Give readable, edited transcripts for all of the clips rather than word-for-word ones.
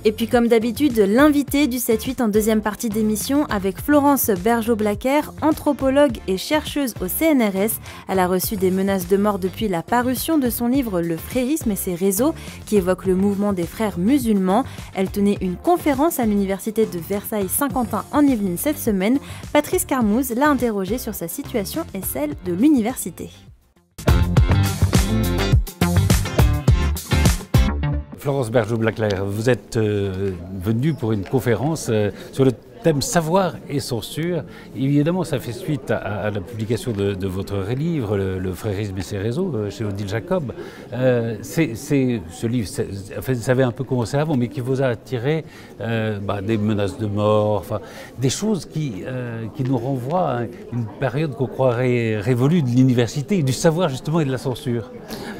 Et puis comme d'habitude, l'invité du 7-8 en deuxième partie d'émission avec Florence Bergeaud-Blacker, anthropologue et chercheuse au CNRS. Elle a reçu des menaces de mort depuis la parution de son livre Le frérisme et ses réseaux, qui évoque le mouvement des frères musulmans. Elle tenait une conférence à l'université de Versailles-Saint-Quentin en Yvelines cette semaine. Patrice Carmouze l'a interrogée sur sa situation et celle de l'université. Florence Bergeaud-Blacker, vous êtes venue pour une conférence sur le thème savoir et censure. Évidemment, ça fait suite à la publication de votre livre, Le frérisme et ses réseaux, chez Odile Jacob. Ce livre, ça avait un peu commencé avant, mais qui vous a attiré des menaces de mort, enfin, des choses qui nous renvoient à une période qu'on croirait révolue de l'université, du savoir justement et de la censure.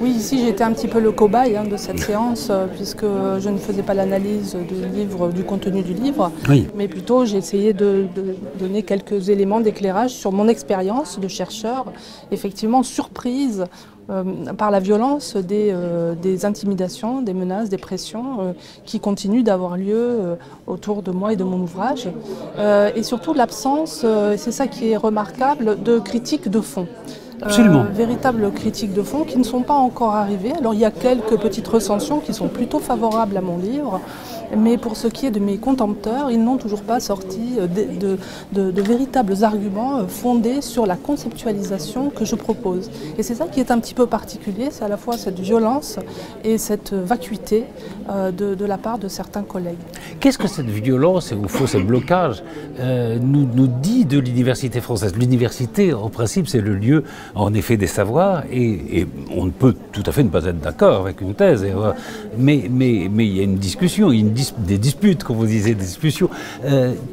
Oui, ici j'ai été un petit peu le cobaye de cette séance, puisque je ne faisais pas l'analyse du contenu du livre, oui. Mais plutôt j'ai essayé de donner quelques éléments d'éclairage sur mon expérience de chercheur, effectivement surprise par la violence des intimidations, des menaces, des pressions qui continuent d'avoir lieu autour de moi et de mon ouvrage. Et surtout l'absence, c'est ça qui est remarquable, de critiques de fond. Véritables critiques de fond qui ne sont pas encore arrivées. Alors il y a quelques petites recensions qui sont plutôt favorables à mon livre, mais pour ce qui est de mes contempteurs, ils n'ont toujours pas sorti de véritables arguments fondés sur la conceptualisation que je propose. Et c'est ça qui est un petit peu particulier, c'est à la fois cette violence et cette vacuité de la part de certains collègues. Qu'est-ce que cette violence et au fond ce blocage nous dit de l'université française? L'université, en principe, c'est le lieu en effet des savoirs et on ne peut tout à fait ne pas être d'accord avec une thèse. Mais il y a une discussion, des disputes, comme vous disiez, des discussions.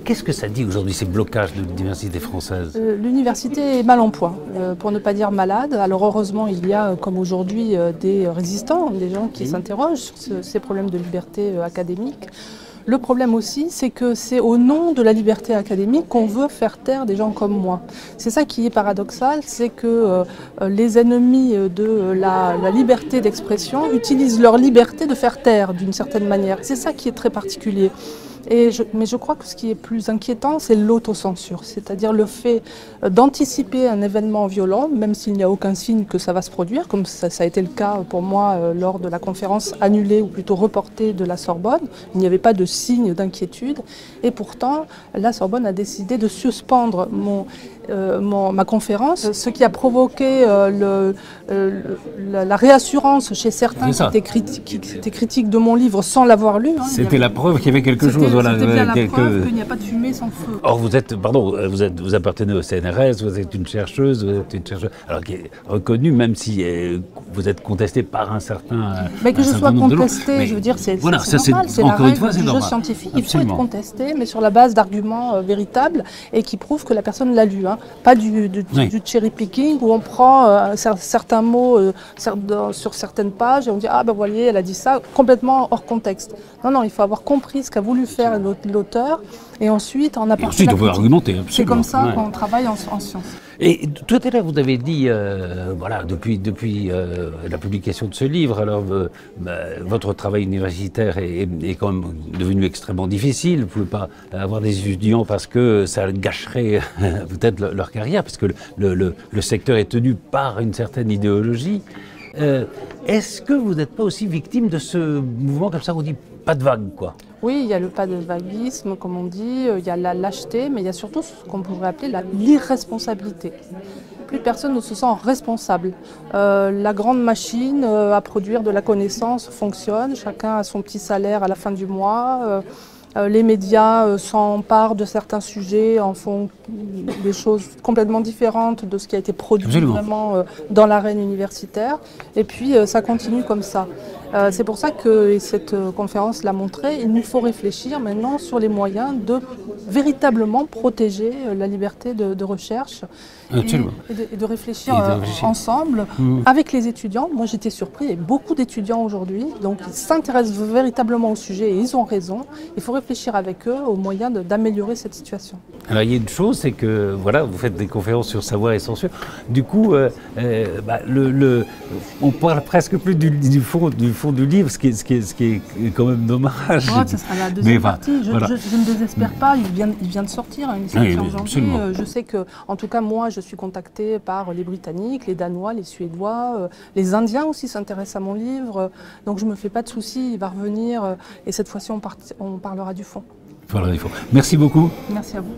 Qu'est-ce que ça dit aujourd'hui, ces blocages de l'université française? L'université est mal en point, pour ne pas dire malade. Alors heureusement, il y a, comme aujourd'hui, des résistants, des gens qui s'interrogent sur ces problèmes de liberté académique. Le problème aussi, c'est que c'est au nom de la liberté académique qu'on veut faire taire des gens comme moi. C'est ça qui est paradoxal, c'est que les ennemis de la liberté d'expression utilisent leur liberté de faire taire d'une certaine manière. C'est ça qui est très particulier. Mais je crois que ce qui est plus inquiétant, c'est l'autocensure, c'est-à-dire le fait d'anticiper un événement violent, même s'il n'y a aucun signe que ça va se produire, comme ça a été le cas pour moi lors de la conférence annulée ou plutôt reportée de la Sorbonne. Il n'y avait pas de signe d'inquiétude et pourtant la Sorbonne a décidé de suspendre ma conférence, ce qui a provoqué la réassurance chez certains qui étaient critiques de mon livre sans l'avoir lu. C'était la preuve qu'il y avait quelque chose. C'était bien la preuve qu'il n'y a pas de fumée sans feu. Or vous appartenez au CNRS, vous êtes une chercheuse, alors qui est reconnue, même si vous êtes contestée par un certain. Mais que je sois contestée, je veux dire, c'est normal, c'est la règle du jeu scientifique. Il faut être contesté, mais sur la base d'arguments véritables et qui prouvent que la personne l'a lu. Pas du cherry picking où on prend certains mots sur certaines pages et on dit ah ben voyez elle a dit ça complètement hors contexte. Non, il faut avoir compris ce qu'a voulu faire l'auteur et ensuite en apporter. Ensuite on peut argumenter. C'est comme ça qu'on travaille en sciences. Et tout à l'heure vous avez dit depuis la publication de ce livre, alors votre travail universitaire est quand même devenu extrêmement difficile. Vous ne pouvez pas avoir des étudiants parce que ça gâcherait peut-être leur carrière, parce que le secteur est tenu par une certaine idéologie. Est-ce que vous n'êtes pas aussi victime de ce mouvement comme ça, on dit pas de vague, quoi? Oui, il y a le pas de vaguisme, comme on dit, il y a la lâcheté, mais il y a surtout ce qu'on pourrait appeler l'irresponsabilité. Plus personne ne se sent responsable. La grande machine à produire de la connaissance fonctionne, chacun a son petit salaire à la fin du mois. Les médias s'emparent de certains sujets, en font des choses complètement différentes de ce qui a été produit vraiment dans l'arène universitaire. Et puis ça continue comme ça. C'est pour ça que cette conférence l'a montré, il nous faut réfléchir maintenant sur les moyens de véritablement protéger la liberté de recherche et de réfléchir ensemble avec les étudiants. Moi j'étais surpris, il y a beaucoup d'étudiants aujourd'hui, donc ils s'intéressent véritablement au sujet et ils ont raison. Il faut réfléchir avec eux aux moyens d'améliorer cette situation. Alors il y a une chose, c'est que voilà, vous faites des conférences sur savoir et censure. Du coup, on parle presque plus du fond fond du livre, ce qui est quand même dommage. Oh, ce sera la deuxième partie. Je ne désespère pas, il vient de sortir, une sélection janvier. Je sais que, en tout cas, moi, je suis contactée par les Britanniques, les Danois, les Suédois, les Indiens aussi s'intéressent à mon livre. Donc je ne me fais pas de soucis, il va revenir et cette fois-ci, on parlera du fond. Merci beaucoup. Merci à vous.